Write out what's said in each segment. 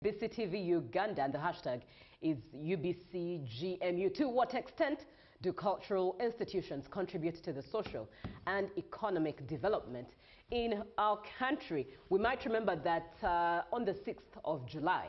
BCTV Uganda, and the hashtag is UBCGMU. To what extent do cultural institutions contribute to the social and economic development in our country? We might remember that on the 6th of July,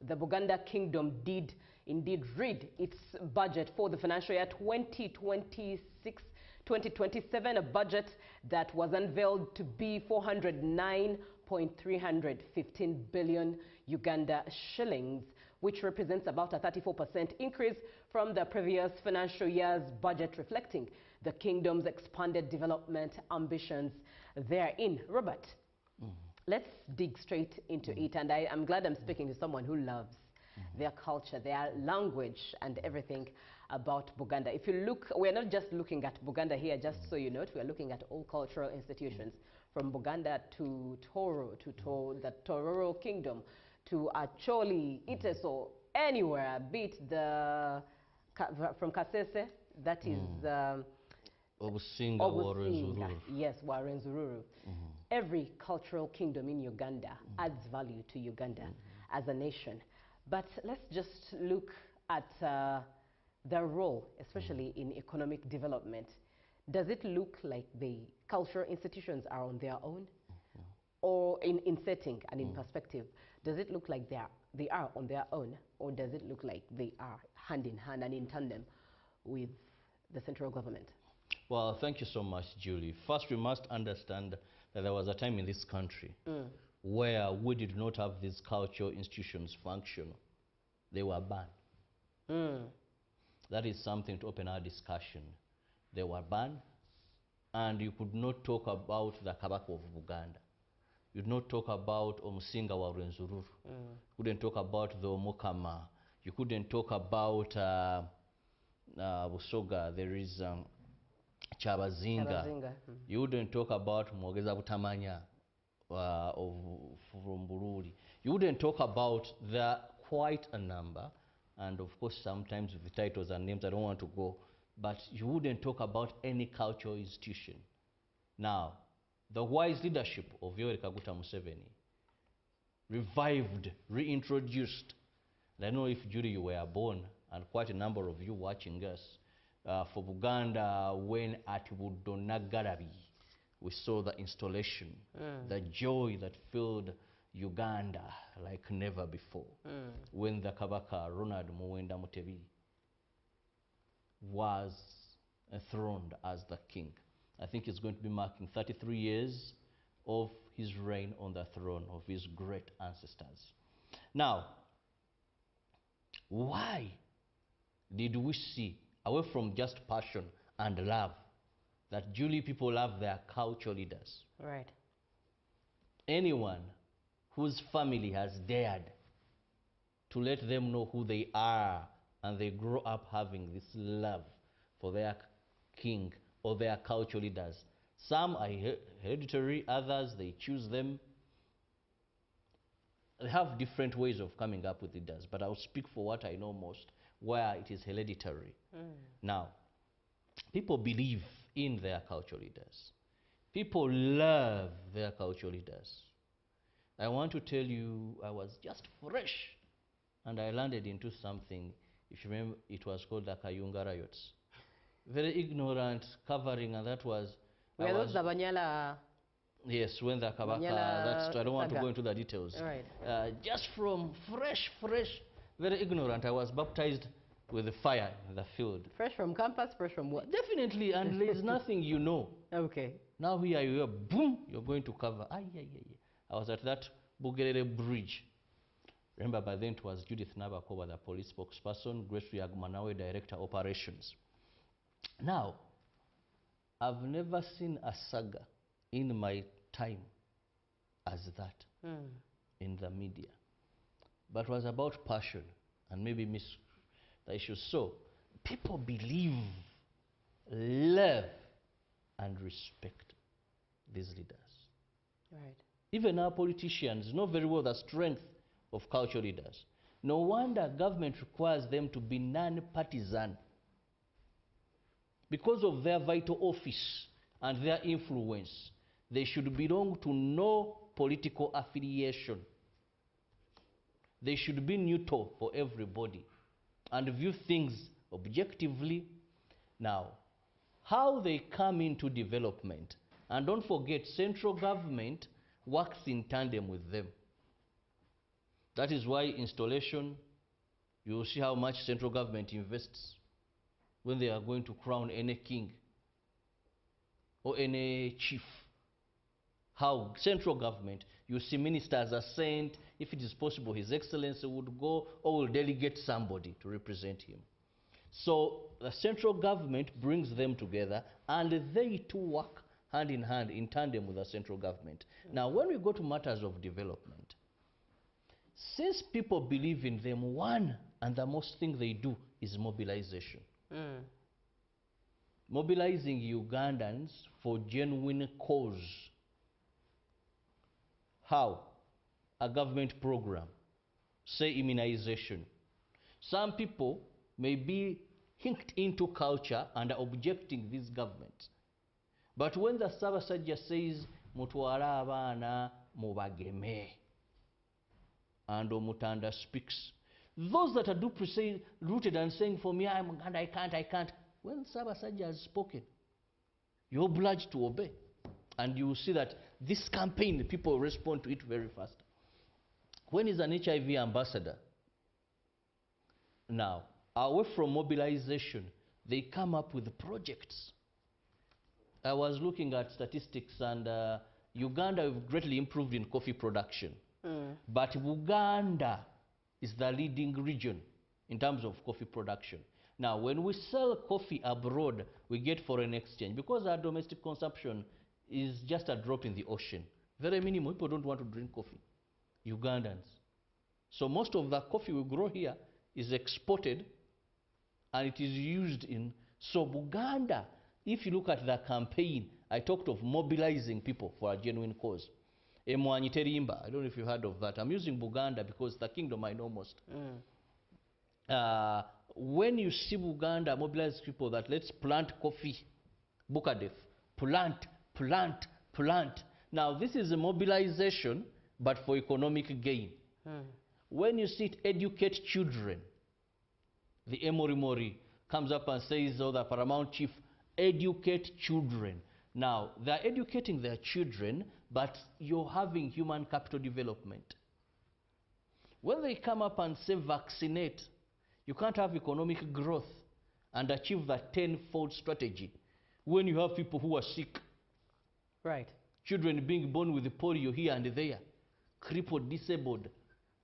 the Buganda Kingdom did indeed read its budget for the financial year 2026-2027, a budget that was unveiled to be 409.315 billion Uganda shillings, which represents about a 34% increase from the previous financial year's budget, reflecting the kingdom's expanded development ambitions therein. Robert, let's dig straight into it, and I'm glad I'm speaking to someone who loves their culture, their language, and everything about Buganda. If you look, we're not just looking at Buganda here, just so you know, we are looking at all cultural institutions, from Buganda to Toro, to the Tororo Kingdom, to Acholi, Iteso, anywhere, be it from Kasese, that is Obusinga, Obusinga, yes, Warenzururu. Every cultural kingdom in Uganda adds value to Uganda as a nation. But let's just look at their role, especially in economic development. Does it look like the cultural institutions are on their own? Or in setting and in perspective, does it look like they are on their own? Or does it look like they are hand in hand and in tandem with the central government? Well, thank you so much, Julie. First, we must understand that there was a time in this country where we did not have these cultural institutions function. They were banned. That is something to open our discussion. They were banned, and you could not talk about the Kabaka of Uganda. You could not talk about Omusinga wa Rwenzururu. You couldn't talk about the Omukama. You couldn't talk about Busoga. There is Chabazinga. You wouldn't talk about Mwogeza Butamanya from Bururi. You wouldn't talk about quite a number, and of course sometimes with the titles and names I don't want to go, but you wouldn't talk about any cultural institution. Now, the wise leadership of Yoweri Kaguta Museveni revived, reintroduced, and I don't know if, Judy, you were born, and quite a number of you watching us, for Buganda, when at Budonagarabi we saw the installation, the joy that filled Uganda like never before, when the Kabaka Ronald Muwenda Mutebi was enthroned as the king. I think it's going to be marking 33 years of his reign on the throne of his great ancestors. Now, why did we see, away from just passion and love, that Julie, people love their cultural leaders? Right. Anyone whose family has dared to let them know who they are, and they grow up having this love for their king or their cultural leaders. Some are hereditary, others they choose them. They have different ways of coming up with leaders, but I'll speak for what I know most, where it is hereditary. Now, people believe in their cultural leaders. People love their cultural leaders. I want to tell you, I was just fresh, and I landed into something. If you remember, it was called the Kayunga riots. Very ignorant covering, and that was... Were those the Banyala? Yes, when the Kabaka... I don't want to go into the details. Right. Just from fresh, very ignorant, I was baptized with the fire in the field. Fresh from campus, fresh from what? Definitely, and there's nothing you know. Okay. Now here you are, boom, you're going to cover. I was at that Bugerere bridge. Remember, by then it was Judith Nabakoba, the police spokesperson, Grace Yagmanawe, director operations. Now, I've never seen a saga in my time as that in the media. But it was about passion and maybe the issue. So, people believe, love, and respect these leaders. Right. Even our politicians know very well the strength of cultural leaders. No wonder government requires them to be non-partisan. Because of their vital office and their influence, they should belong to no political affiliation. They should be neutral for everybody and view things objectively. Now, how they come into development, and don't forget, central government works in tandem with them. That is why installation, you will see how much central government invests when they are going to crown any king or any chief. How central government, you see ministers are sent, if it is possible, His Excellency would go or will delegate somebody to represent him. So the central government brings them together and they too work hand in hand in tandem with the central government. Now when we go to matters of development, since people believe in them, one and the most thing they do is mobilization. Mobilizing Ugandans for genuine cause. How? A government program, say immunization. Some people may be hinked into culture and are objecting this government. But when the Ssaabasajja says, mutwale abaana mubageme, and Omutanda speaks, those that are deeply rooted and saying, for me, I'm Uganda, I can't. When Ssaabasajja has spoken, you're obliged to obey. And you will see that this campaign, people respond to it very fast. When is an HIV ambassador? Now, away from mobilization, they come up with projects. I was looking at statistics, and Uganda have greatly improved in coffee production. But Uganda is the leading region in terms of coffee production. Now, when we sell coffee abroad, we get foreign exchange because our domestic consumption is just a drop in the ocean. Very minimal. People don't want to drink coffee. Ugandans. So most of the coffee we grow here is exported and it is used in. So Uganda, if you look at the campaign, I talked of mobilizing people for a genuine cause. Emwanyi terimba, I don't know if you heard of that. I'm using Buganda because the kingdom I know most. When you see Buganda mobilize people that let's plant coffee, Bukadef, plant. Now this is a mobilization, but for economic gain. When you see it educate children, the Emory Mori comes up and says, oh, the paramount chief, educate children. Now, they're educating their children, but you're having human capital development. When they come up and say vaccinate, you can't have economic growth and achieve that 10-fold strategy when you have people who are sick. Right. Children being born with polio here and there, crippled, disabled.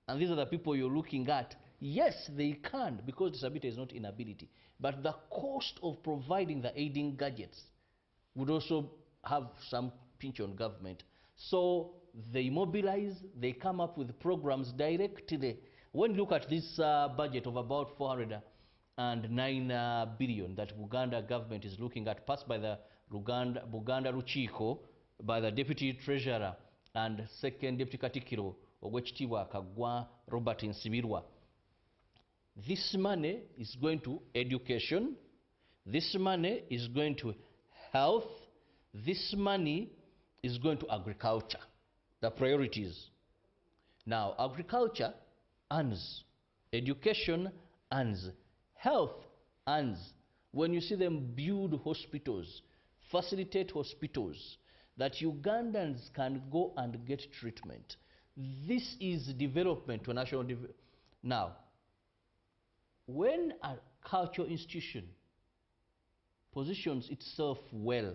And these are the people you're looking at. Yes, they can, because disability is not inability. But the cost of providing the aiding gadgets would also have some pinch on government. So they mobilize, they come up with programs directly. When you look at this budget of about 409 billion that Uganda government is looking at, passed by the Buganda Ruchiko, by the Deputy Treasurer and Second Deputy Katikiro, Owekitiibwa Kaggwa Robert Nsibirwa. This money is going to education, this money is going to health, this money is going to agriculture, the priorities. Now, agriculture earns, education earns, health earns. When you see them build hospitals, facilitate hospitals, that Ugandans can go and get treatment. This is development to national development. Now, when a cultural institution positions itself well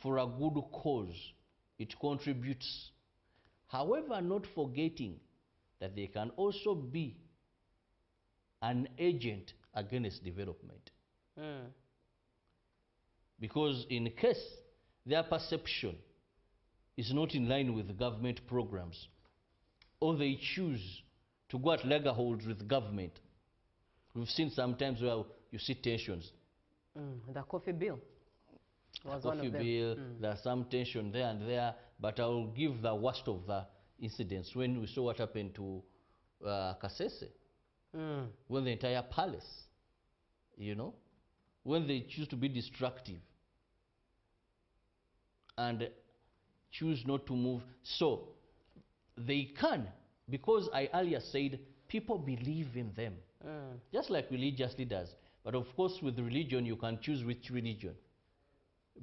for a good cause, it contributes. However, not forgetting that they can also be an agent against development. Because in case their perception is not in line with the government programs, or they choose to go at loggerheads with government, we've seen sometimes where you see tensions. The coffee bill was one of them. Bill, there's some tension there and there, but I will give the worst of the incidents when we saw what happened to Kasese, when the entire palace, you know, when they choose to be destructive and choose not to move. So they can, because I earlier said people believe in them. Just like religious leaders. But of course, with religion, you can choose which religion.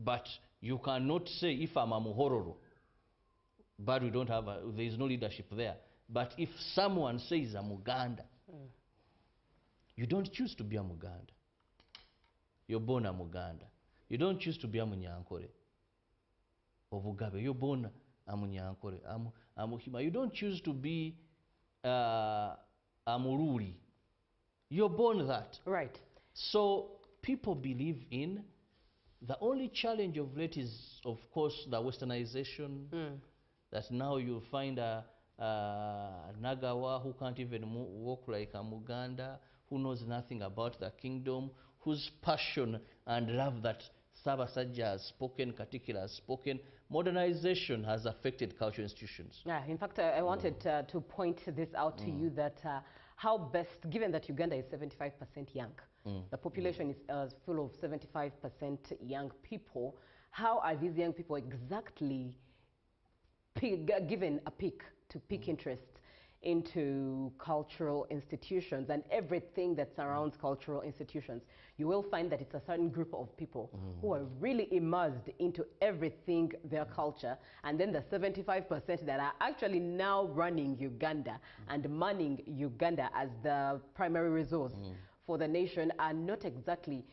But you cannot say, if I'm a Muhororo, but we don't have there is no leadership there. But if someone says I'm Uganda, you don't choose to be a Muganda. You're born a Muganda. You don't choose to be a Munyankore or Bugabe. You're born a Munyankore, a Muhima. You don't choose to be a Mururi. You're born that. Right. So people believe in. The only challenge of late is, of course, the westernization. That now you'll find a Nagawa who can't even walk like a Muganda, who knows nothing about the kingdom, whose passion and love that Sabasajja has spoken, Katikila has spoken. Modernization has affected cultural institutions. Yeah, in fact, I wanted to point this out to you that how best, given that Uganda is 75% young, the population is full of 75% young people, how are these young people exactly given a peak to peak interest into cultural institutions and everything that surrounds cultural institutions? You will find that it's a certain group of people who are really immersed into everything their culture, and then the 75% that are actually now running Uganda and manning Uganda as the primary resource for the nation are not exactly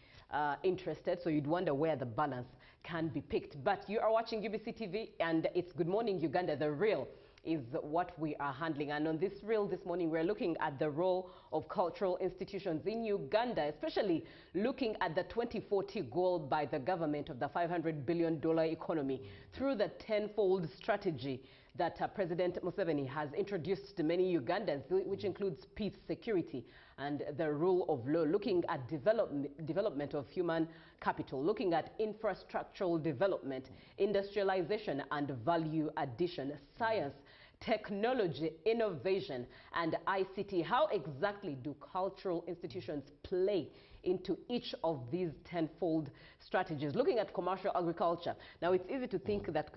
interested. So you'd wonder where the balance can be picked. But you are watching UBC TV, and it's Good Morning Uganda. The real is what we are handling. And on this reel this morning, we're looking at the role of cultural institutions in Uganda, especially looking at the 2040 goal by the government of the $500 billion economy through the tenfold strategy that President Museveni has introduced to many Ugandans, which includes peace, security, and the rule of law, looking at development of human capital, looking at infrastructural development, industrialization and value addition, science, technology, innovation, and ICT. How exactly do cultural institutions play into each of these tenfold strategies? Looking at commercial agriculture, now it's easy to think that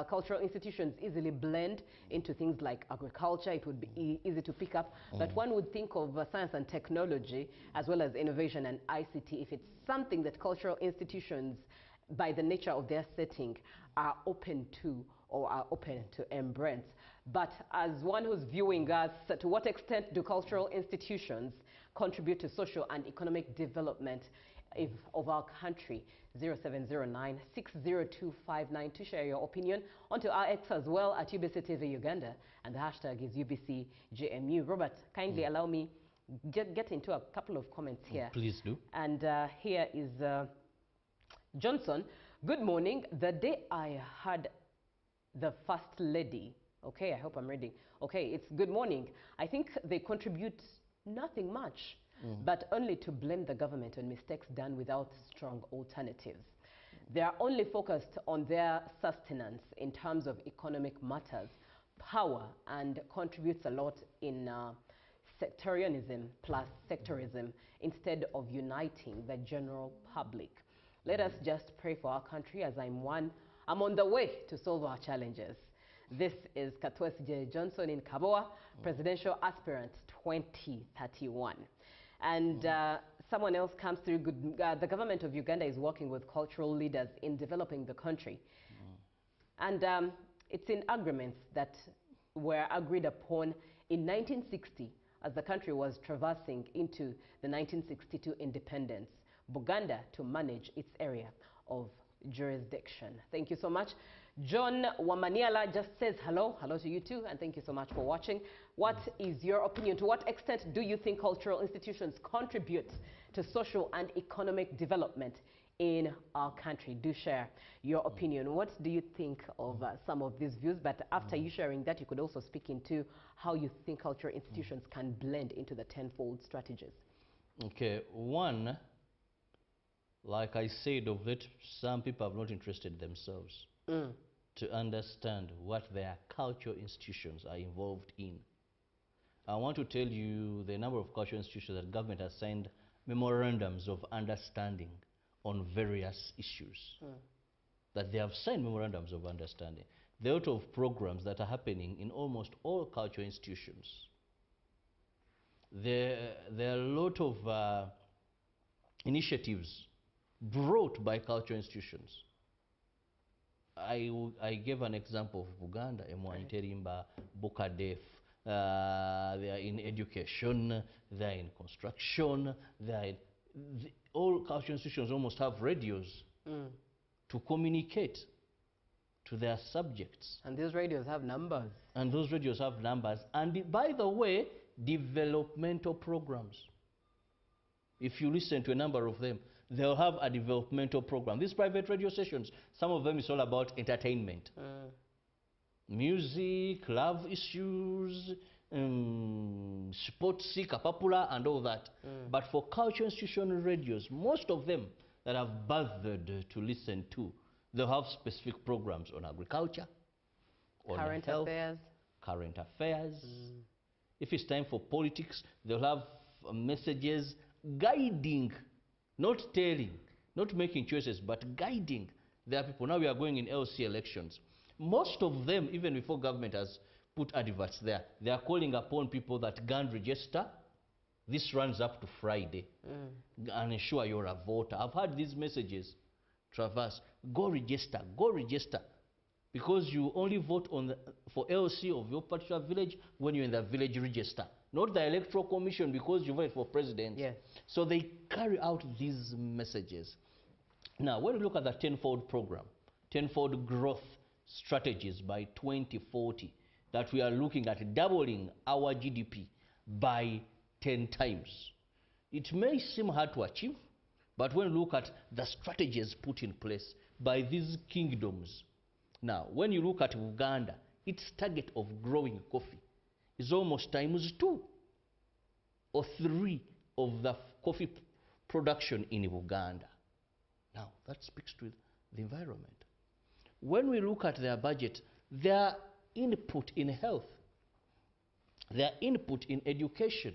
cultural institutions easily blend into things like agriculture. It would be easy to pick up, but one would think of science and technology as well as innovation and ICT if it's something that cultural institutions, by the nature of their setting, are open to or are open to embrace. But as one who's viewing us, to what extent do cultural institutions contribute to social and economic development of our country? 0709-60259 to share your opinion. Onto our X as well at UBC TV Uganda, and the hashtag is UBCJMU. Robert, kindly allow me get into a couple of comments here. Please do. And here is Johnson. Good morning. The day I heard the First Lady, okay, I hope I'm reading. Okay, it's good morning. I think they contribute nothing much, but only to blame the government on mistakes done without strong alternatives. They are only focused on their sustenance in terms of economic matters, power, and contributes a lot in sectarianism plus sectorism instead of uniting the general public. Let us just pray for our country, as I'm on the way to solve our challenges. This is Katwesi J. Johnson in Kaboa, presidential aspirant 2031. And someone else comes through. The government of Uganda is working with cultural leaders in developing the country. And it's in agreements that were agreed upon in 1960 as the country was traversing into the 1962 independence. Buganda to manage its area of jurisdiction. Thank you so much. John Wamaniala just says hello. Hello to you too, and thank you so much for watching. What is your opinion? To what extent do you think cultural institutions contribute to social and economic development in our country? Do share your opinion. What do you think of some of these views? But after you sharing that, you could also speak into how you think cultural institutions can blend into the tenfold strategies. Okay, one, like I said of it, some people have not interested themselves to understand what their cultural institutions are involved in. I want to tell you the number of cultural institutions that government has signed memorandums of understanding on various issues. That they have signed memorandums of understanding. there are a lot of programs that are happening in almost all cultural institutions. There are a lot of initiatives brought by cultural institutions. I gave an example of Uganda, Emwaniterimba, Bukadef. They are in education, they are in construction, all cultural institutions almost have radios to communicate to their subjects. And these radios have numbers. And those radios have numbers. And by the way, developmental programs. If you listen to a number of them, they'll have a developmental program. These private radio stations, some of them is all about entertainment. Music, love issues, sports, kapapula, and all that. But for cultural institutional radios, most of them that I've bothered to listen to, they'll have specific programs on agriculture, on Current health, affairs. current affairs. If it's time for politics, they'll have messages guiding, not telling, not making choices, but guiding their people. Now we are going in LC elections. Most of them, even before government has put adverts there, they are calling upon people that go and register. This runs up to Friday. And ensure you're a voter. I've had these messages traverse. Go register, go register. Because you only vote for LC of your particular village when you're in the village register. Not the electoral commission because you voted for president. Yes. So they carry out these messages. Now, when you look at the tenfold program, tenfold growth strategies by 2040, that we are looking at doubling our GDP by 10 times. It may seem hard to achieve, but when you look at the strategies put in place by these kingdoms. Now, when you look at Uganda, its target of growing coffee is almost times 2 or 3 of the coffee production in Uganda. Now, that speaks to the environment. When we look at their budget, their input in health, their input in education,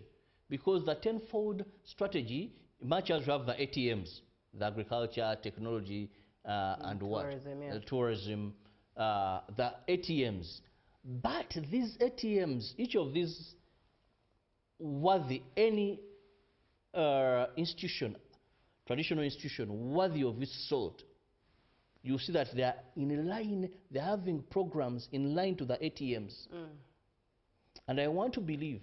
because the tenfold strategy, much as we have the ATMs, the agriculture, technology, and tourism, what? Tourism, the ATMs. But these ATMs, each of these worthy, any institution, traditional institution, worthy of its salt, you see that they are in line, they're having programs in line to the ATMs. And I want to believe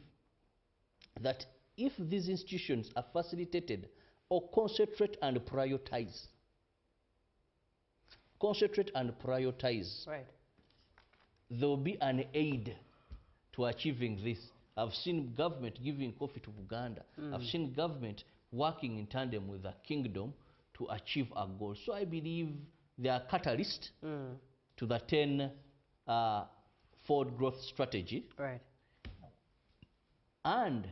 that if these institutions are facilitated or concentrate and prioritize, right, there will be an aid to achieving this. I've seen government giving coffee to Uganda. I've seen government working in tandem with the kingdom to achieve our goals. So I believe they are catalyst to the 10-fold growth strategy. Right. And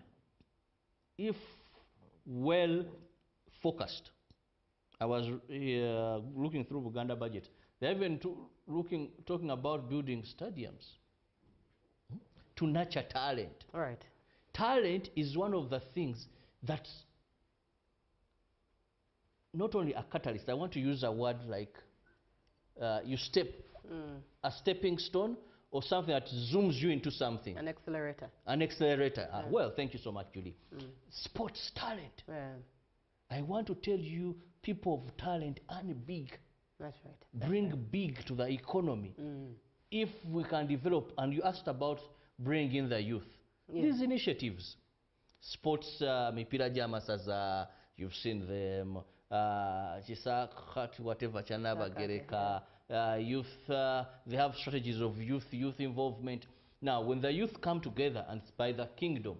if well focused, I was looking through Uganda budget. They're even talking about building stadiums to nurture talent. All right. Talent is one of the things that's not only a catalyst. I want to use a word like you step, a stepping stone, or something that zooms you into something. An accelerator. An accelerator. Well, thank you so much, Julie. Sports talent. Yeah. I want to tell you, people of talent earn big. That's right. Bring big to the economy. If we can develop, and you asked about bringing in the youth, these initiatives, sports, mipira jamasaza, you've seen them, whatever, chanaba gereka, youth, they have strategies of youth involvement. Now, when the youth come together and by the kingdom,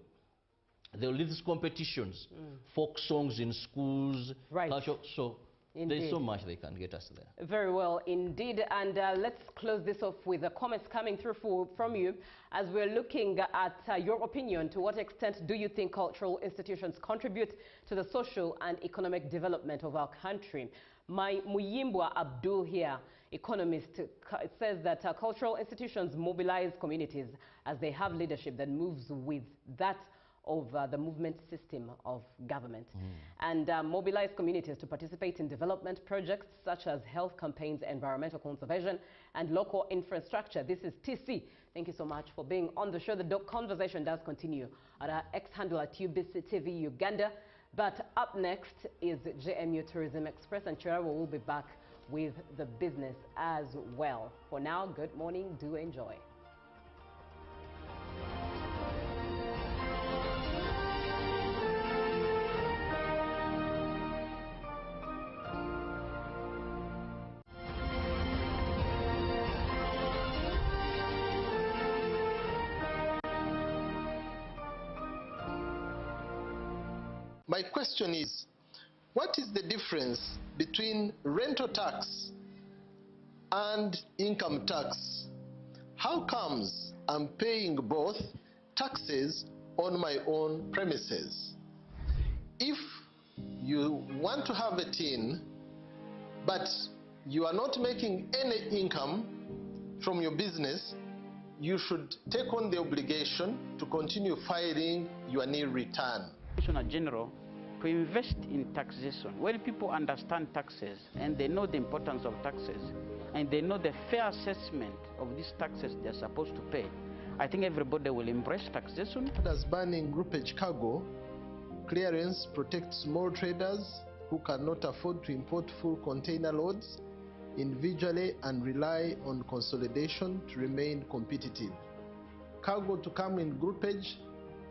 they'll lead these competitions, folk songs in schools, right, culture, so indeed, there's so much they can get us there. Very well, indeed. And let's close this off with the comments coming through from you as we're looking at your opinion. To what extent do you think cultural institutions contribute to the social and economic development of our country? My Muyimbwa Abdul here, economist, says that cultural institutions mobilize communities as they have leadership that moves with that of the movement system of government and mobilize communities to participate in development projects such as health campaigns, environmental conservation, and local infrastructure. This is TC. Thank you so much for being on the show. The conversation does continue at our X handle at UBC TV Uganda. But up next is JMU Tourism Express, and Chirawo will be back with the business as well. For now, good morning. Do enjoy. My question is, what is the difference between rental tax and income tax? How comes I'm paying both taxes on my own premises? If you want to have a tin, but you are not making any income from your business, you should take on the obligation to continue filing your nil return. Commissioner General to invest in taxation. When people understand taxes and they know the importance of taxes and they know the fair assessment of these taxes they're supposed to pay, I think everybody will embrace taxation. As banning groupage cargo, clearance protects small traders who cannot afford to import full container loads individually and rely on consolidation to remain competitive. Cargo to come in groupage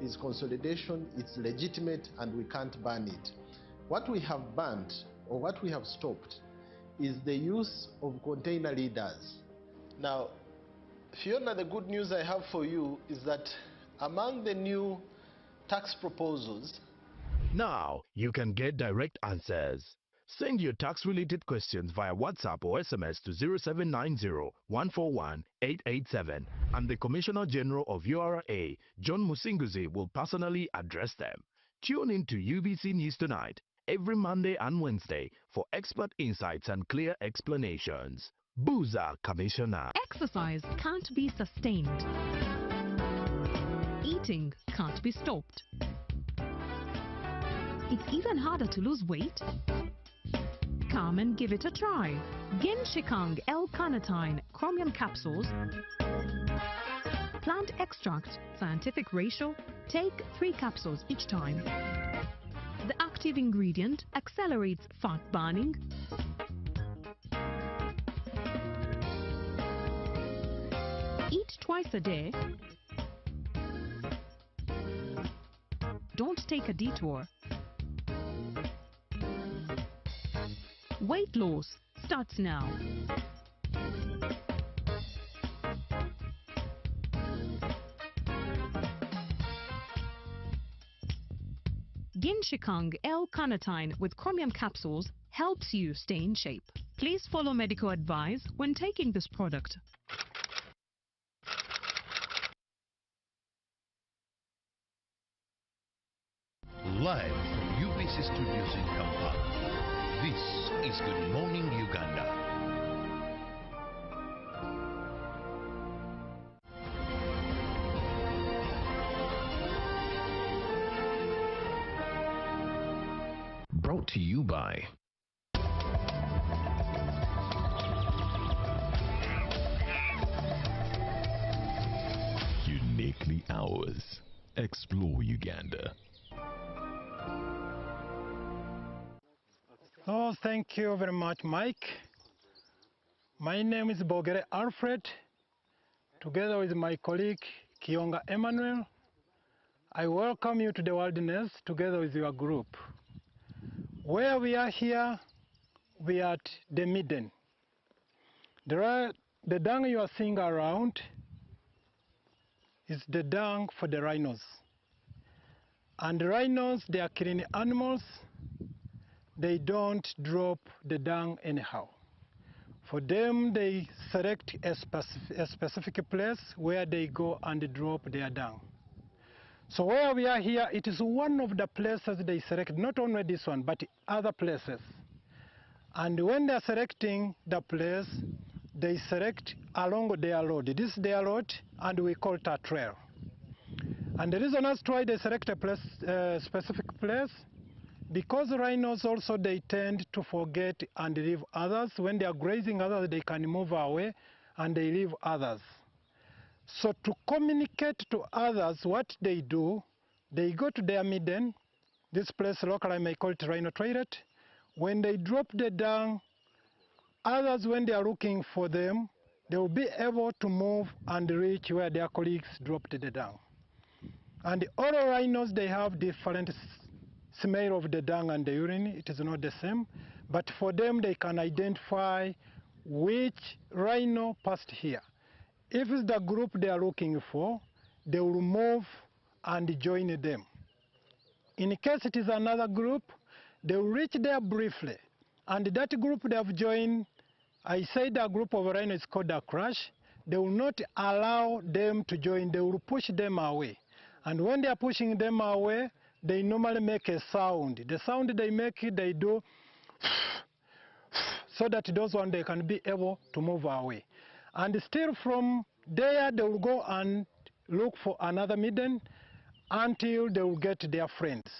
is consolidation, it's legitimate, and we can't ban it. What we have banned, or what we have stopped, is the use of container leaders. Now, Fiona, the good news I have for you is that among the new tax proposals, now you can get direct answers. Send your tax-related questions via WhatsApp or SMS to 0790-141-887, and the Commissioner General of URA, John Musinguzi, will personally address them. Tune in to UBC News Tonight every Monday and Wednesday for expert insights and clear explanations. Booza, Commissioner. Exercise can't be sustained. Eating can't be stopped. It's even harder to lose weight. Come and give it a try. Genshikang L-carnitine chromium capsules, plant extract, scientific ratio, take 3 capsules each time. The active ingredient accelerates fat burning, eat twice a day, don't take a detour. Weight loss starts now. Genshikang L-carnitine with chromium capsules helps you stay in shape. Please follow medical advice when taking this product. Live from UBC Studios in Kampala, this is Good Morning Uganda. Brought to you by Uniquely Ours. Explore Uganda. Oh, thank you very much, Mike. My name is Bogere Alfred. Together with my colleague Kionga Emmanuel, I welcome you to the wilderness together with your group. Where we are here, we are at the Midden. The dung you are seeing around is the dung for the rhinos. And the rhinos, they are killing animals. They don't drop the dung anyhow. For them, they select a specific place where they go and drop their dung. So where we are here, it is one of the places they select, not only this one, but other places. And when they are selecting the place, they select along their road. This is their road, and we call it a trail. And the reason as to why they select a place, specific place, because rhinos also they tend to forget and leave others. When they are grazing others, they can move away and they leave others. So to communicate to others what they do, they go to their midden. This place locally I may call it rhino toilet. When they drop the dung, others when they are looking for them, they will be able to move and reach where their colleagues dropped the dung. And all rhinos, they have different smell of the dung and the urine. It is not the same. But for them, they can identify which rhino passed here. If it's the group they are looking for, they will move and join them. In case it is another group, they will reach there briefly. And that group they have joined, I say the group of rhino is called a crush. They will not allow them to join. They will push them away. And when they are pushing them away, they normally make a sound. The sound they make, they do so that those ones they can be able to move away. And still from there, they will go and look for another midden until they will get their friends.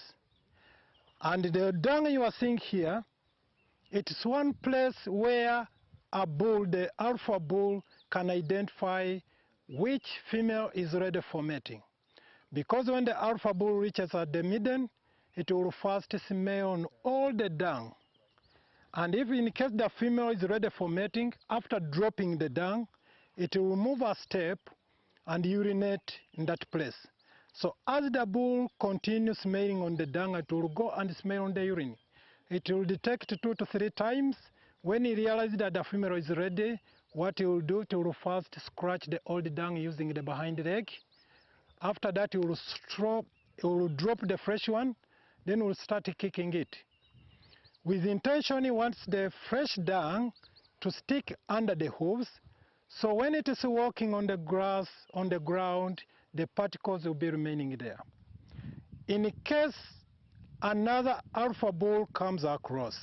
And the dung you are seeing here, it is one place where a bull, the alpha bull, can identify which female is ready for mating. Because when the alpha bull reaches at the midden, it will first smell on all the dung. And if in case the female is ready for mating, after dropping the dung, it will move a step and urinate in that place. So as the bull continues smelling on the dung, it will go and smell on the urine. It will detect 2 to 3 times. When it realizes that the female is ready, what it will do, it will first scratch the old dung using the behind leg. After that, it will drop the fresh one, then it will start kicking it. With intention, it wants the fresh dung to stick under the hooves, so when it is walking on the grass, on the ground, the particles will be remaining there. In case another alpha bull comes across,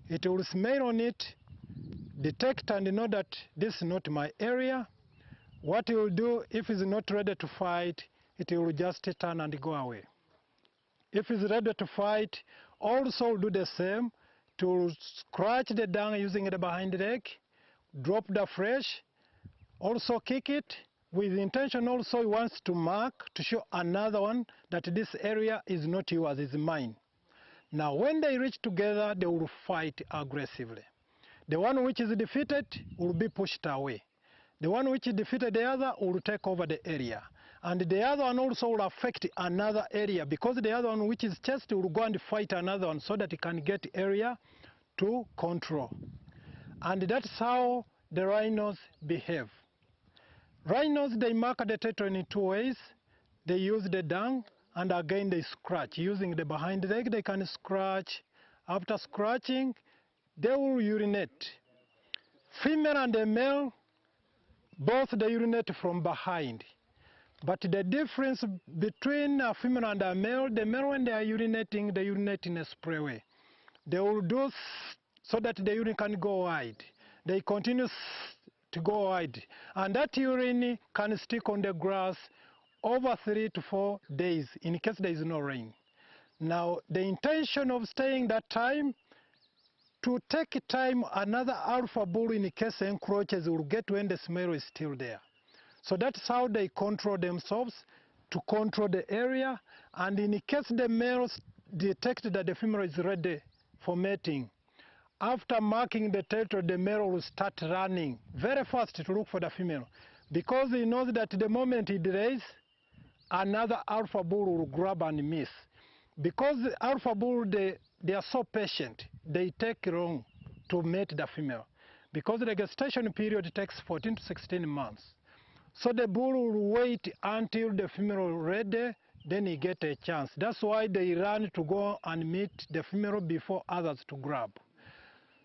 it will smell on it, detect and know that this is not my area. What it will do, if it's not ready to fight, it will just turn and go away. If it's ready to fight, also do the same, to scratch the dung using the behind leg, drop the fresh, also kick it, with the intention also he wants to mark, to show another one that this area is not yours, it's mine. Now when they reach together, they will fight aggressively. The one which is defeated will be pushed away. The one which defeated the other will take over the area. And the other one also will affect another area, because the other one which is chased will go and fight another one so that it can get area to control. And that's how the rhinos behave. Rhinos, they mark the territory in 2 ways. They use the dung, and again they scratch. Using the behind leg, they can scratch. After scratching, they will urinate. Female and the male, both they urinate from behind. But the difference between a female and a male, the male when they urinating, they urinate in a spray way. They will do so that the urine can go wide. They continue to go wide. And that urine can stick on the grass over 3 to 4 days in case there is no rain. Now, the intention of staying that time, to take time another alpha bull in case encroaches will get when the smell is still there. So that's how they control themselves, to control the area, and in case the males detect that the female is ready for mating, after marking the territory, the male will start running very fast to look for the female, because he knows that the moment he delays, another alpha bull will grab and miss. Because the alpha bull, they are so patient, they take long to mate the female, because the gestation period takes 14 to 16 months. So the bull will wait until the female is ready, then he gets a chance. That's why they run to go and meet the female before others to grab.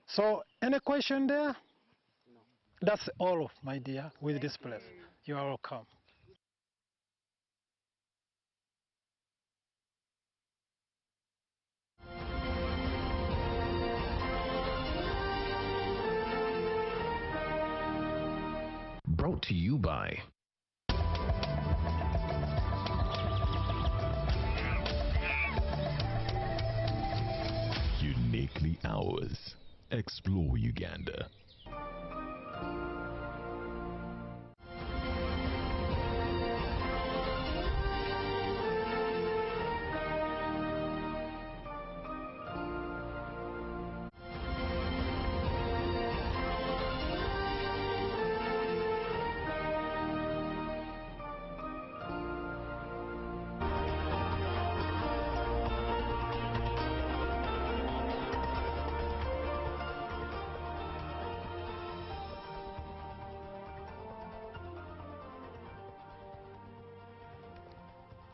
So, any question there? No. That's all, my dear, with this place. You are welcome. Brought to you by ours. Explore Uganda.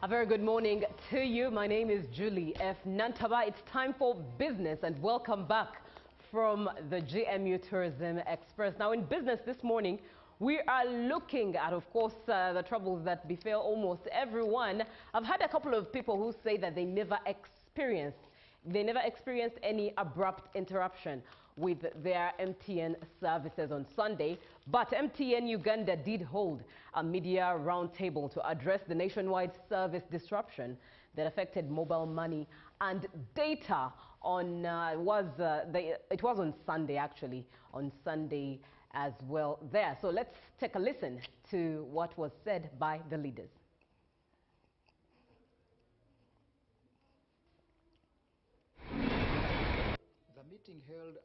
A very good morning to you. My name is Julie F. Nantaba. It's time for business and welcome back from the GMU Tourism Express. Now in business this morning, we are looking at, of course, the troubles that befell almost everyone. I've had a couple of people who say that they never experienced any abrupt interruption with their MTN services on Sunday. But MTN Uganda did hold a media roundtable to address the nationwide service disruption that affected mobile money and data on, it was on Sunday actually, on Sunday as well there. So let's take a listen to what was said by the leaders. The meeting held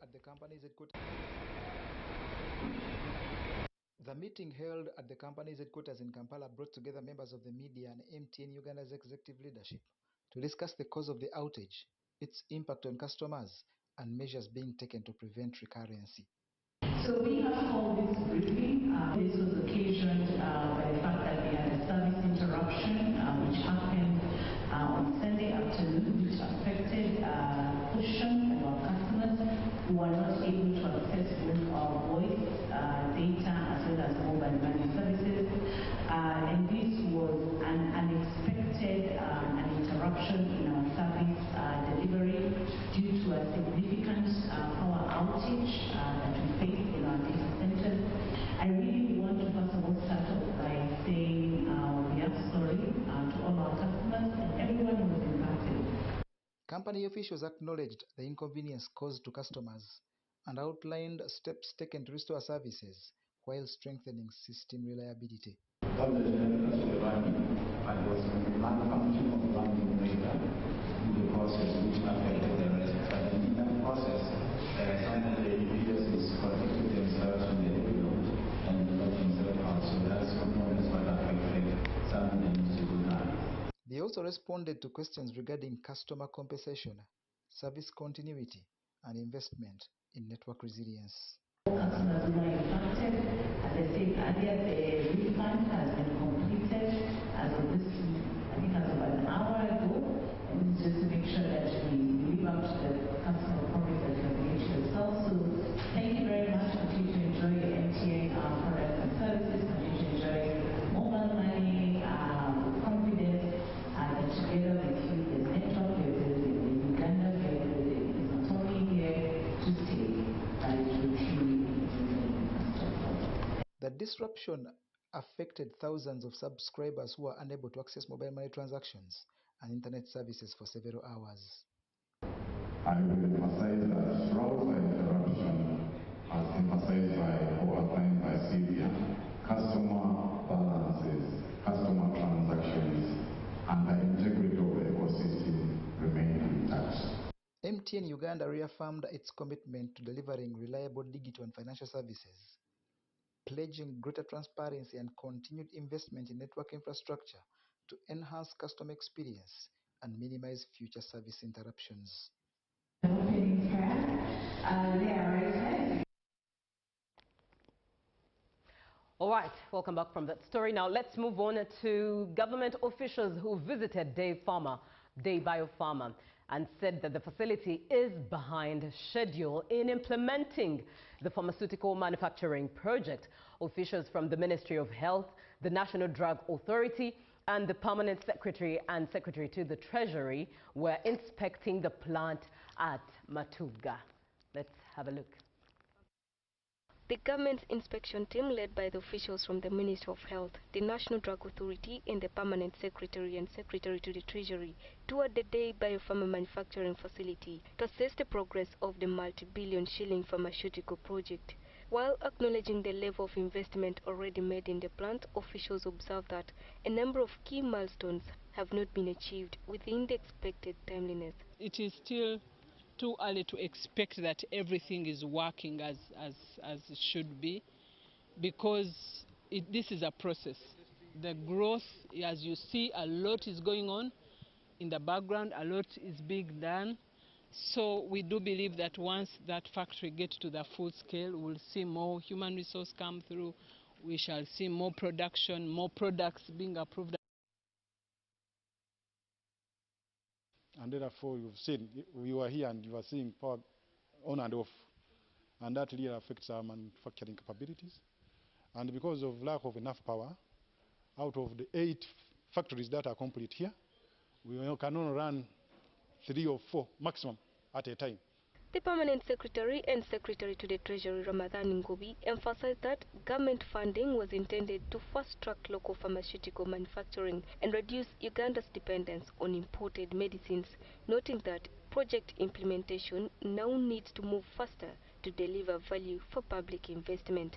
at the company's headquarters in Kampala brought together members of the media and MTN Uganda's executive leadership to discuss the cause of the outage, its impact on customers, and measures being taken to prevent recurrency. So we have called this briefing. This was occasioned by the fact that we had a service interruption which happened on Sunday afternoon, which affected a portion of our customers who were not able to access both our voice, data, as well as mobile money services. And this was an unexpected interruption in our service delivery due to a significant power outage that we faced in our data centers. I really want to first of all start off by saying we are sorry to all our customers and everyone who was impacted. Company officials acknowledged the inconvenience caused to customers and outlined steps taken to restore services while strengthening system reliability. They also responded to questions regarding customer compensation, service continuity, and investment in network resilience. Customers who were impacted, as I said earlier, the refund has been completed as of this, I think as of an hour ago, and just to make sure that we live up to the customer promise that we have made to ourselves. So thank you very much. Continue to enjoy the MTN products and services. Continue to enjoy mobile money with confidence that together with you, the network, the Uganda, is not only here to stay, but it will truly. The disruption affected thousands of subscribers who were unable to access mobile money transactions and internet services for several hours. I will emphasize that throughout the interruption, as emphasized by or outlined by Sylvia, customer balances, customer transactions, and the integrity of the ecosystem remain intact. MTN Uganda reaffirmed its commitment to delivering reliable digital and financial services, pledging greater transparency and continued investment in network infrastructure to enhance customer experience and minimize future service interruptions. All right, welcome back from that story. Now let's move on to government officials who visited Day Biopharma and said that the facility is behind schedule in implementing the pharmaceutical manufacturing project. Officials from the Ministry of Health, the National Drug Authority, and the Permanent Secretary and Secretary to the Treasury were inspecting the plant at Matuga. Let's have a look. The government's inspection team, led by the officials from the Ministry of Health, the National Drug Authority, and the Permanent Secretary and Secretary to the Treasury, toured the Day Biopharma manufacturing facility to assess the progress of the multi-billion shilling pharmaceutical project. While acknowledging the level of investment already made in the plant, officials observed that a number of key milestones have not been achieved within the expected timeliness. It is still too early to expect that everything is working as it should be, because this is a process. The growth, as you see, a lot is going on in the background, a lot is being done. So we do believe that once that factory gets to the full scale, we'll see more human resource come through. We shall see more production, more products being approved. And therefore, you've seen, we were here and you were seeing power on and off. And that really affects our manufacturing capabilities. And because of lack of enough power, out of the 8 factories that are complete here, we can only run 3 or 4 maximum at a time. The Permanent Secretary and Secretary to the Treasury, Ramadhan Ngobi, emphasized that government funding was intended to fast-track local pharmaceutical manufacturing and reduce Uganda's dependence on imported medicines, noting that project implementation now needs to move faster to deliver value for public investment.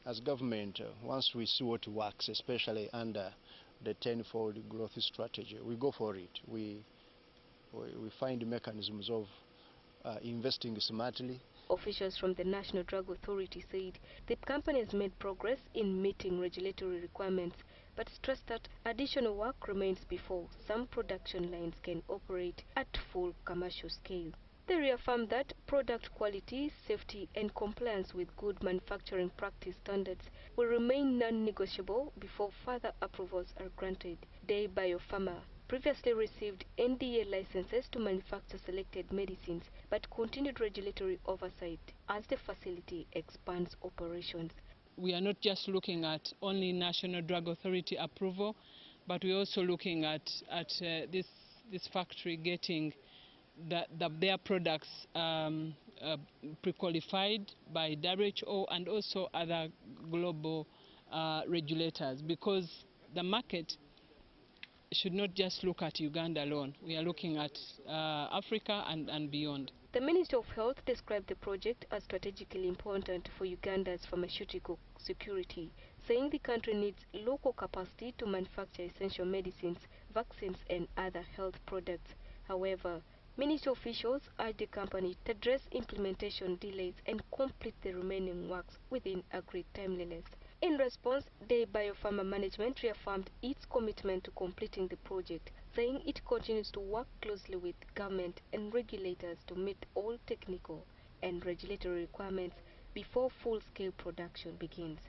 As government, once we see what works, especially under the 10-fold growth strategy, we go for it. We find mechanisms of investing smartly. Officials from the National Drug Authority said the company has made progress in meeting regulatory requirements, but stressed that additional work remains before some production lines can operate at full commercial scale. They reaffirmed that product quality, safety, and compliance with good manufacturing practice standards will remain non-negotiable before further approvals are granted. Day Biopharma previously received NDA licenses to manufacture selected medicines, but continued regulatory oversight as the facility expands operations. We are not just looking at only National Drug Authority approval, but we're also looking at this factory getting their products pre-qualified by WHO and also other global regulators, because the market should not just look at Uganda alone. We are looking at Africa and beyond. The Ministry of Health described the project as strategically important for Uganda's pharmaceutical security, saying the country needs local capacity to manufacture essential medicines, vaccines, and other health products. However, Ministry officials urged the company to address implementation delays and complete the remaining works within agreed timeliness. In response, the Biopharma management reaffirmed its commitment to completing the project, saying it continues to work closely with government and regulators to meet all technical and regulatory requirements before full-scale production begins.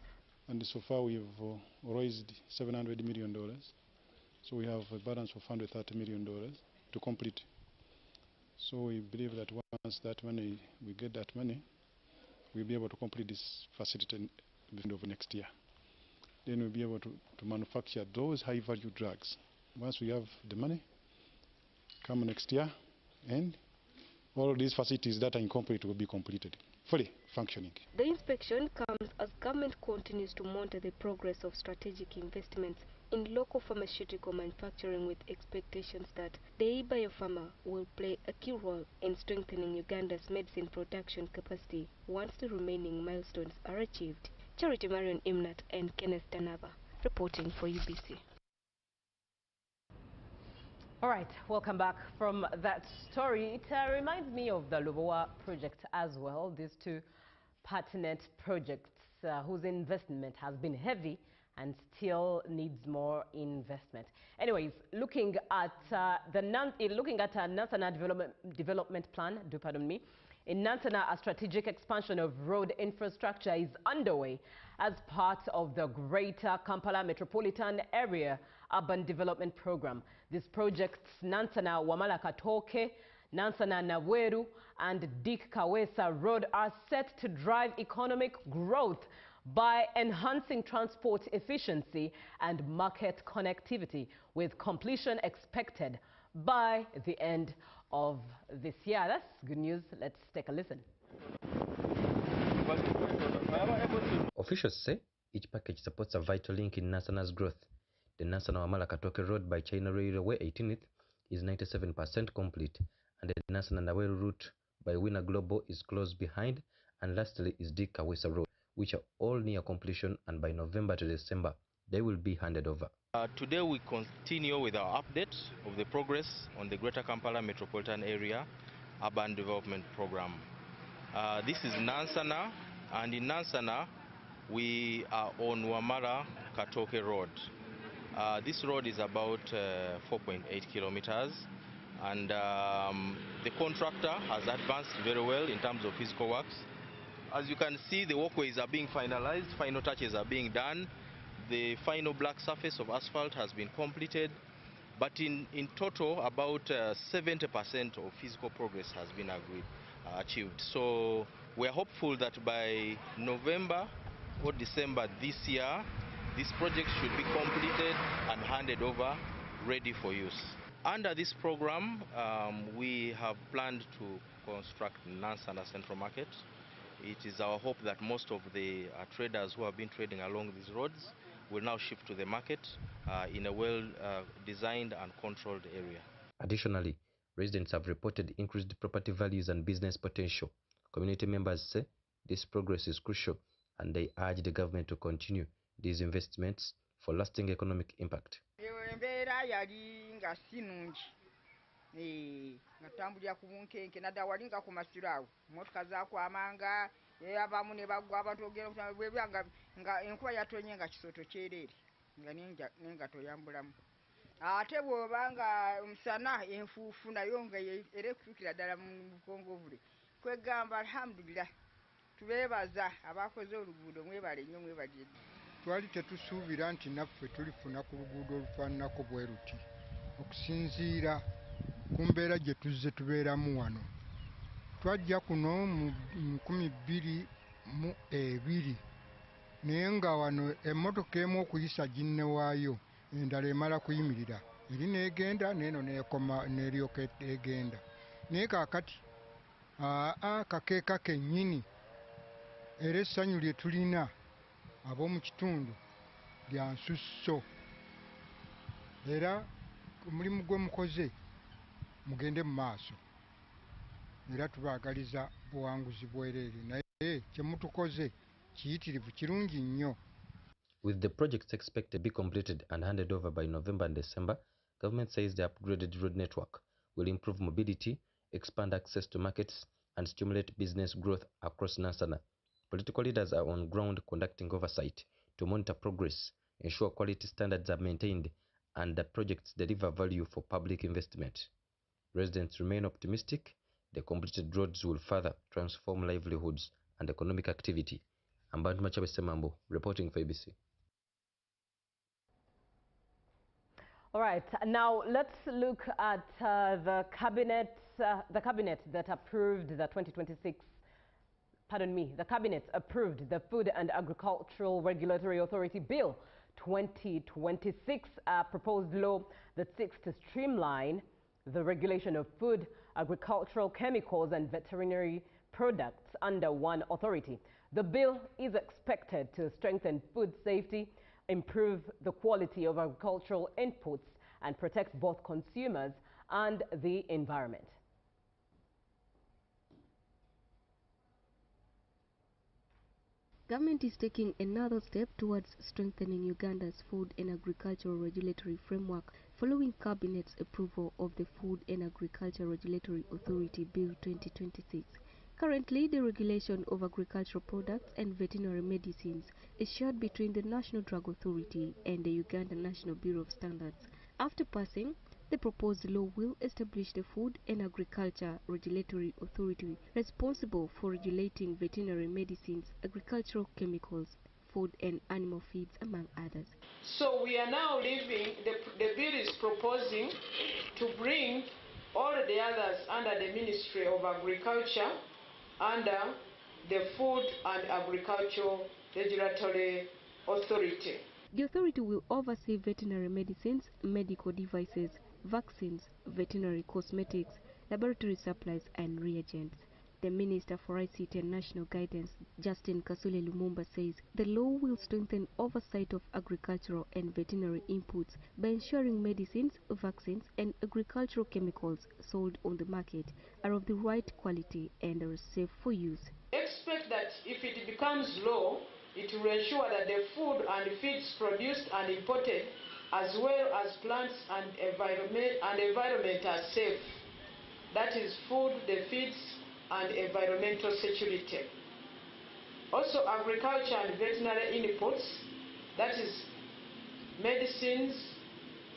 And so far we have raised $700 million. So we have a balance of $130 million to complete. So we believe that once that money, we get that money, we'll be able to complete this facility at the end of next year. Then we'll be able to manufacture those high-value drugs. Once we have the money, come next year, and all these facilities that are incomplete will be completed, fully functioning. The inspection comes as government continues to monitor the progress of strategic investments in local pharmaceutical manufacturing, with expectations that the Biopharma will play a key role in strengthening Uganda's medicine production capacity once the remaining milestones are achieved. Charity Marion Imnat and Kenneth Tanaba reporting for UBC. All right, welcome back from that story. It reminds me of the Lubowa project as well. These two pertinent projects whose investment has been heavy and still needs more investment. Anyways, looking at a Nansana development plan, in Nansana, a strategic expansion of road infrastructure is underway as part of the Greater Kampala Metropolitan Area Urban Development Program. These projects, Nansana Wamala Katoke, Nansana Naweru, and Dick Kawesa Road, are set to drive economic growth by enhancing transport efficiency and market connectivity, with completion expected by the end of this year. That's good news. Let's take a listen. Officials say each package supports a vital link in Nansana's growth. The Nansana-Wamala Katoke Road by China Railway 18th is 97% complete, and the Nansana-Nawel route by Winner Global is close behind, and lastly is Dika-Wesa Road, which are all near completion, and by November to December they will be handed over. Today we continue with our update of the progress on the Greater Kampala Metropolitan Area Urban Development Program. This is Nansana, and in Nansana we are on Wamala Katoke Road. This road is about 4.8 kilometers, and the contractor has advanced very well in terms of physical works. As you can see, the walkways are being finalized, final touches are being done. The final black surface of asphalt has been completed, but in total about 70% of physical progress has been achieved. So we are hopeful that by November or December this year, this project should be completed and handed over, ready for use. Under this program, we have planned to construct Nansana Central Market. It is our hope that most of the traders who have been trading along these roads will now shift to the market in a well-designed and controlled area. Additionally, residents have reported increased property values and business potential. Community members say this progress is crucial, and they urge the government to continue these investments for lasting economic impact. Natambulira ku bunkenke nadda walinga ku masiro awo motoka zakwamanga abamu ne bagwa abantu ogera bwebanga nga enkuba yatonye nga kisoto kyerere nga nenga toyambulamu ate bwobanga omusana enfuufu nayo nga ere kutukira ddala mu bukongovule kwegamba alhamdulillah tubeebaza abakoze oluguudo mwebale nnyo mwebagye. Twali tetusuubira nti naffe tulifuna ku luguudo olufaananako bwe ruti okusinziira ku mbeera gye tuzze tubeeramu wano. Twajja kuno mu 2002 naye nga wano emmotoka emu okuyisa ginne waayo endala emala kuyimirira eri n'egenda n'eno n'ekoma n'eryoka egenda. Naye kaakati kakeeka kennyini era essanyu lye tulina ab'omu kitundu lya nsusso, era omulimu gwe mukoze mugende mu maaso era tubaagaliza buwanguzi bwereere naye kye mutukoze kiyitirivu kirungi nnyo. With the projects expected to be completed and handed over by November and December, government says the upgraded road network will improve mobility, expand access to markets, and stimulate business growth across Nansana. Political leaders are on ground conducting oversight to monitor progress, ensure quality standards are maintained, and the projects deliver value for public investment. Residents remain optimistic the completed roads will further transform livelihoods and economic activity. Ambantu Machabe Semambo, reporting for ABC. All right, now let's look at the cabinet that approved the 2026. The cabinet approved the Food and Agricultural Regulatory Authority Bill 2026, a proposed law that seeks to streamline the regulation of food, agricultural chemicals and veterinary products under one authority. The bill is expected to strengthen food safety, improve the quality of agricultural inputs, and protect both consumers and the environment. Government is taking another step towards strengthening Uganda's food and agricultural regulatory framework following Cabinet's approval of the Food and Agriculture Regulatory Authority Bill 2026. Currently, the regulation of agricultural products and veterinary medicines is shared between the National Drug Authority and the Uganda National Bureau of Standards. After passing, the proposed law will establish the Food and Agriculture Regulatory Authority responsible for regulating veterinary medicines, agricultural chemicals, food and animal feeds, among others. So we are now leaving, the bill is proposing to bring all the others under the Ministry of Agriculture under the Food and Agricultural Regulatory Authority. The authority will oversee veterinary medicines, medical devices, vaccines, veterinary cosmetics, laboratory supplies and reagents. The Minister for ICT and National Guidance, Justin Kasule Lumumba, says the law will strengthen oversight of agricultural and veterinary inputs by ensuring medicines, vaccines and agricultural chemicals sold on the market are of the right quality and are safe for use. Expect that if it becomes law, it will ensure that the food and feeds produced and imported, as well as plants and environment are safe. That is food, the feeds and environmental security. Also agriculture and veterinary inputs, that is medicines,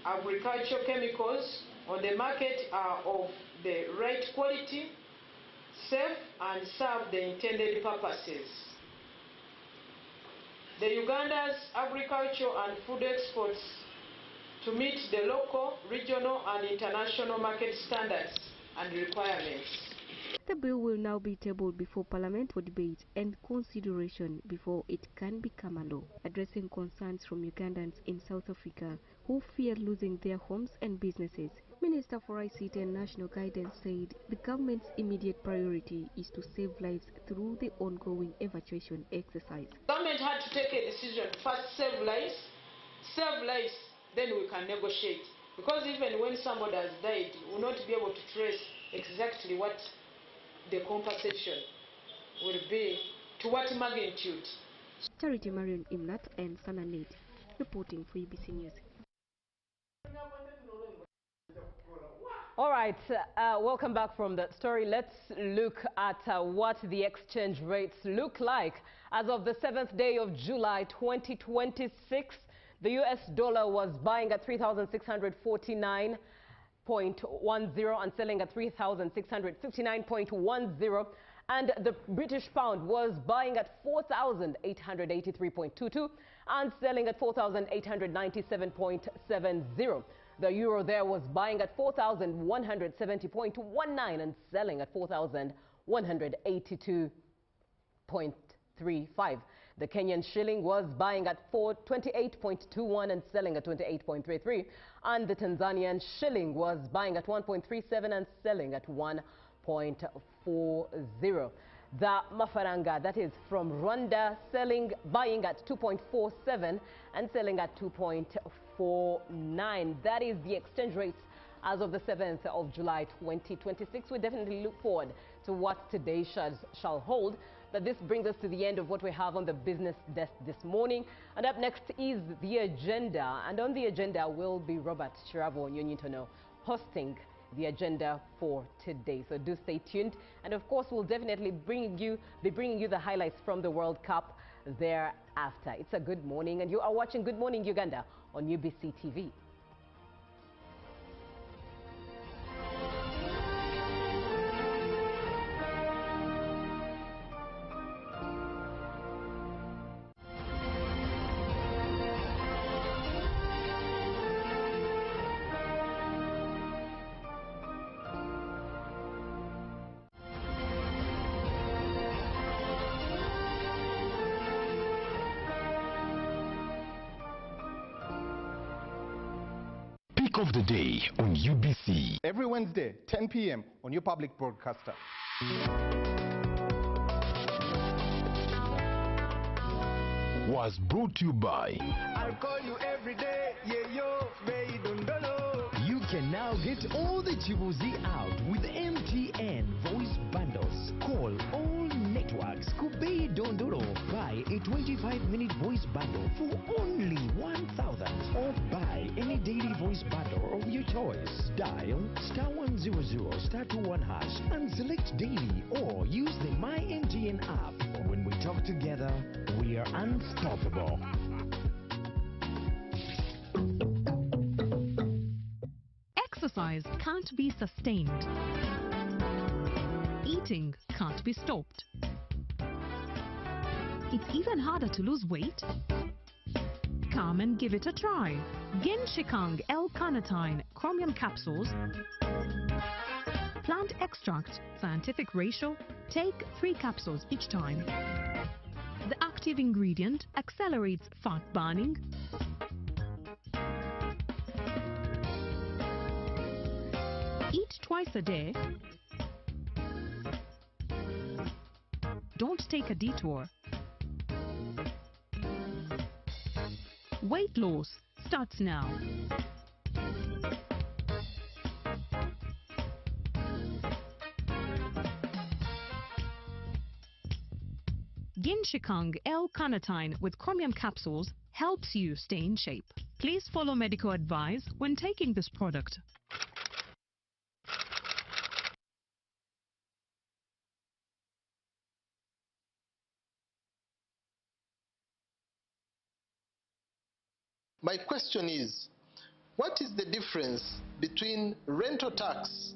agricultural chemicals on the market are of the right quality, safe and serve the intended purposes. The Uganda's agriculture and food exports to meet the local, regional and international market standards and requirements. The bill will now be tabled before Parliament for debate and consideration before it can become a law. Addressing concerns from Ugandans in South Africa who fear losing their homes and businesses, Minister for ICT and National Guidance said the government's immediate priority is to save lives through the ongoing evacuation exercise. Government had to take a decision to first save lives, then we can negotiate. Because even when somebody has died, we will not be able to trace exactly what the compensation will be, to what magnitude. Charity Marion Imnat and Sana Nate reporting for UBC News. All right, welcome back from that story. Let's look at what the exchange rates look like. As of the 7th day of July 2026, the US dollar was buying at 3,649.10 and selling at 3,659.10, and the British pound was buying at 4,883.22 and selling at 4,897.70. The euro there was buying at 4,170.19 and selling at 4,182.35. The Kenyan shilling was buying at 28.21 and selling at 28.33. And the Tanzanian shilling was buying at 1.37 and selling at 1.40. The mafaranga, that is from Rwanda, buying at 2.47 and selling at 2.49. That is the exchange rates as of the 7th of July 2026. We definitely look forward to what today shall hold. But this brings us to the end of what we have on the business desk this morning. And up next is the agenda. And on the agenda will be Robert Chirabo Nyonyitono hosting the agenda for today. So do stay tuned. And of course, we'll definitely be bringing you the highlights from the World Cup thereafter. It's a good morning, and you are watching Good Morning Uganda on UBC TV. Of the day on UBC. Every Wednesday, 10 p.m. on your public broadcaster. Was brought to you by I'll call you every day, yeah, yo, baby, don't know. You can now get all the Chibuzi out with MTN voice bundles. Call all networks, Kubei Dondoro. Buy a 25-minute voice bundle for only 1,000, or buy any daily voice bundle of your choice. Dial *100 *21# and select daily, or use the My MTN app. When we talk together, we are unstoppable. Exercise can't be sustained. Eating can't be stopped. It's even harder to lose weight. Come and give it a try. Genshikang L-carnitine chromium capsules. Plant extract, scientific ratio. Take 3 capsules each time. The active ingredient accelerates fat burning, eat twice a day, Don't take a detour. Weight loss starts now. Ginshikang L-carnitine with chromium capsules helps you stay in shape. Please follow medical advice when taking this product. My question is, what is the difference between rental tax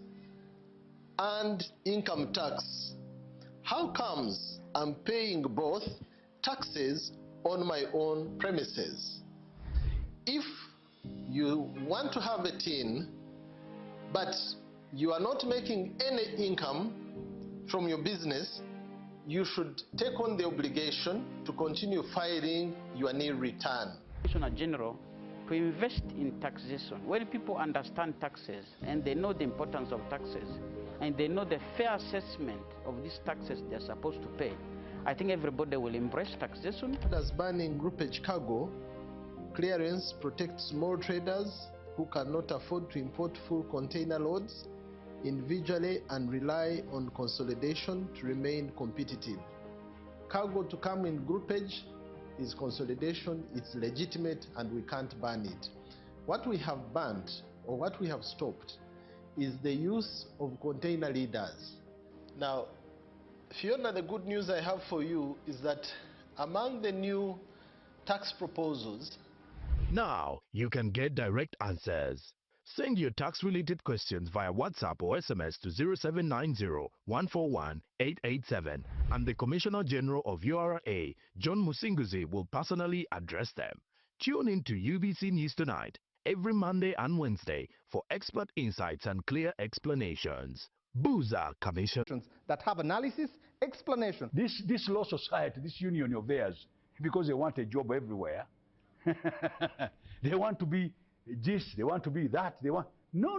and income tax? How comes I'm paying both taxes on my own premises? If you want to have a tin, but you are not making any income from your business, you should take on the obligation to continue filing your nil return. Commissioner General, to invest in taxation. When people understand taxes and they know the importance of taxes and they know the fair assessment of these taxes they're supposed to pay, I think everybody will embrace taxation. As banning groupage cargo clearance protects small traders who cannot afford to import full container loads individually and rely on consolidation to remain competitive. Cargo to come in groupage is consolidation, it's legitimate, and we can't ban it. What we have banned, or what we have stopped, is the use of container leaders. Now, Fiona, the good news I have for you is that among the new tax proposals, now you can get direct answers. Send your tax-related questions via WhatsApp or SMS to 0790-141-887 and the Commissioner General of URA, John Musinguzi, will personally address them. Tune in to UBC News Tonight every Monday and Wednesday for expert insights and clear explanations. Booza Commission. That have analysis, explanation. This law society, this union of theirs, because they want a job everywhere, they want to be this, they want to be that, they want... No, no.